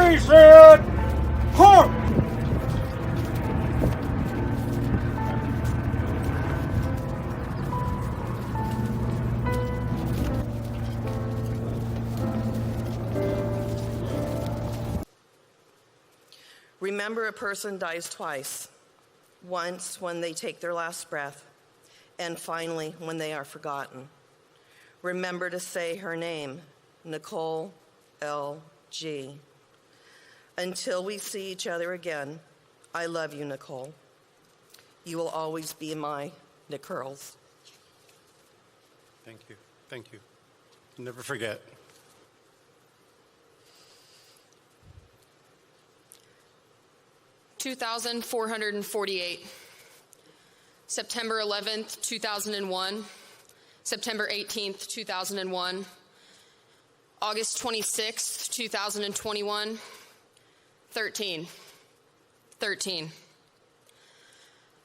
Station! Court! Remember, a person dies twice. Once when they take their last breath, and finally when they are forgotten. Remember to say her name, Nicole L. Gee. Until we see each other again, I love you, Nicole. You will always be my Nickirls. Thank you. Thank you. Never forget. (2,448). September 11th, 2001. September 18th, 2001. August 26th, 2021. 13.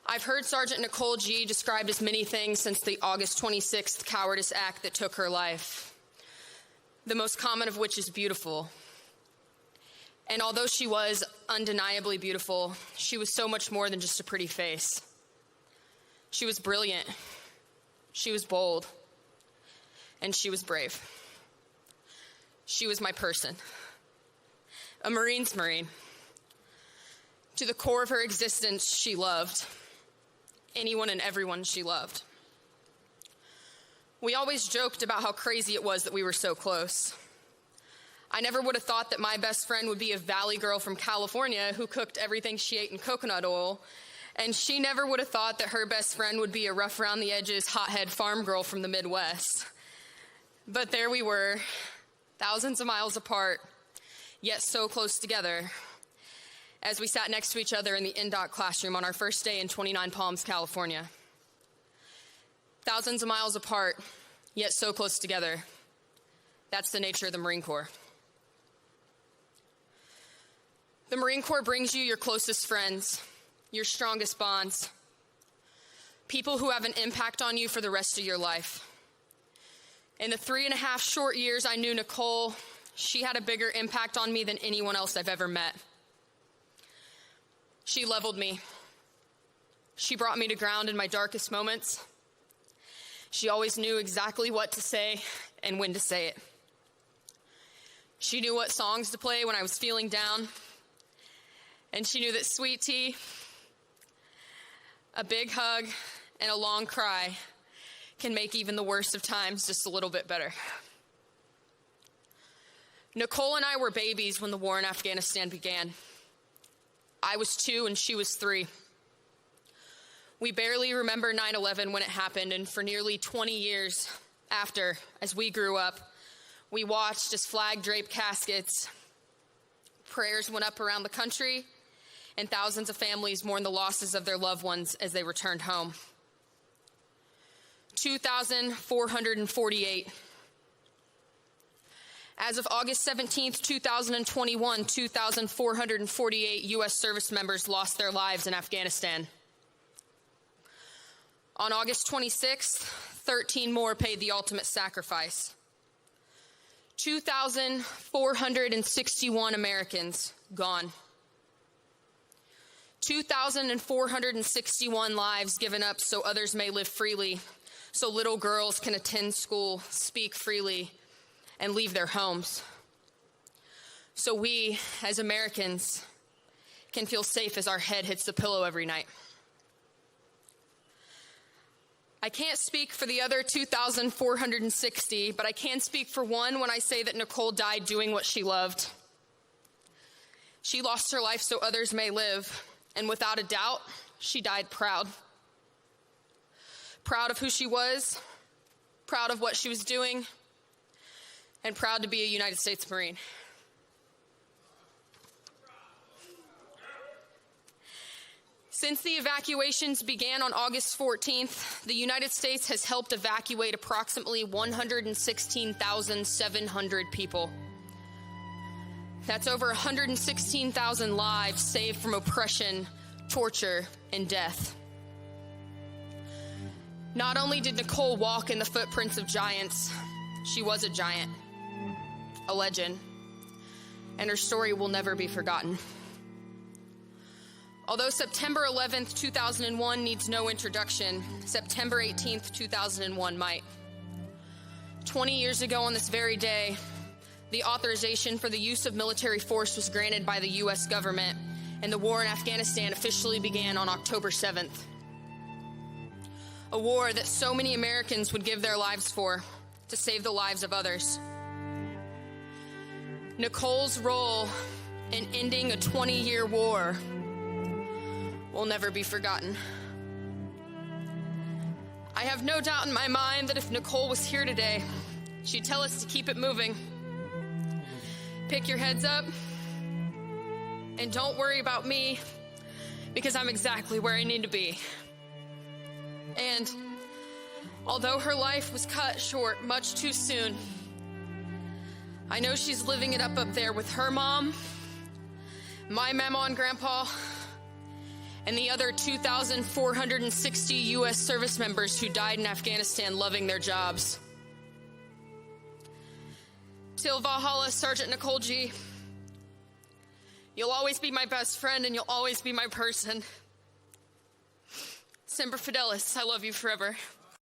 I've heard Sergeant Nicole Gee described as many things since the August 26th cowardice act that took her life, the most common of which is beautiful. And although she was undeniably beautiful, she was so much more than just a pretty face. She was brilliant, she was bold, and she was brave. She was my person, a Marine's Marine. To the core of her existence, she loved anyone and everyone she loved. We always joked about how crazy it was that we were so close. I never would have thought that my best friend would be a valley girl from California who cooked everything she ate in coconut oil, and she never would have thought that her best friend would be a rough around the edges hothead farm girl from the Midwest. But there we were, thousands of miles apart, yet so close together, as we sat next to each other in the Handout classroom on our first day in 29 Palms, California. Thousands of miles apart, yet so close together. That's the nature of the Marine Corps. The Marine Corps brings you your closest friends, your strongest bonds, people who have an impact on you for the rest of your life. In the 3.5 short years I knew Nicole, she had a bigger impact on me than anyone else I've ever met. She leveled me. She brought me to ground in my darkest moments. She always knew exactly what to say and when to say it. She knew what songs to play when I was feeling down. And she knew that sweet tea, a big hug, and a long cry can make even the worst of times just a little bit better. Nicole and I were babies when the war in Afghanistan began. I was 2 and she was 3. We barely remember 9/11 when it happened, and for nearly 20 years after, as we grew up, we watched as flag-draped caskets, prayers went up around the country, and thousands of families mourned the losses of their loved ones as they returned home. 2,448. As of August 17th, 2021, 2,448 U.S. service members lost their lives in Afghanistan. On August 26th, 13 more paid the ultimate sacrifice. 2,461 Americans gone. 2,461 lives given up so others may live freely, so little girls can attend school, speak freely, and leave their homes. So we, as Americans, can feel safe as our head hits the pillow every night. I can't speak for the other 2,460, but I can speak for one when I say that Nicole died doing what she loved. She lost her life so others may live, and without a doubt, she died proud. Proud of who she was, proud of what she was doing, and proud to be a United States Marine. Since the evacuations began on August 14th, the United States has helped evacuate approximately 116,700 people. That's over 116,000 lives saved from oppression, torture, and death. Not only did Nicole walk in the footprints of giants, she was a giant, a legend, and her story will never be forgotten. Although September 11th, 2001 needs no introduction, September 18th, 2001 might. 20 years ago on this very day, the authorization for the use of military force was granted by the U.S. government, and the war in Afghanistan officially began on October 7th. A war that so many Americans would give their lives for, to save the lives of others. Nicole's role in ending a 20-year war will never be forgotten. I have no doubt in my mind that if Nicole was here today, she'd tell us to keep it moving. Pick your heads up, and don't worry about me, because I'm exactly where I need to be. And although her life was cut short much too soon, I know she's living it up there with her mom, my mama and grandpa, and the other 2,460 U.S. service members who died in Afghanistan loving their jobs. Till Valhalla, Sergeant Nicole Gee, you'll always be my best friend and you'll always be my person. Semper Fidelis, I love you forever.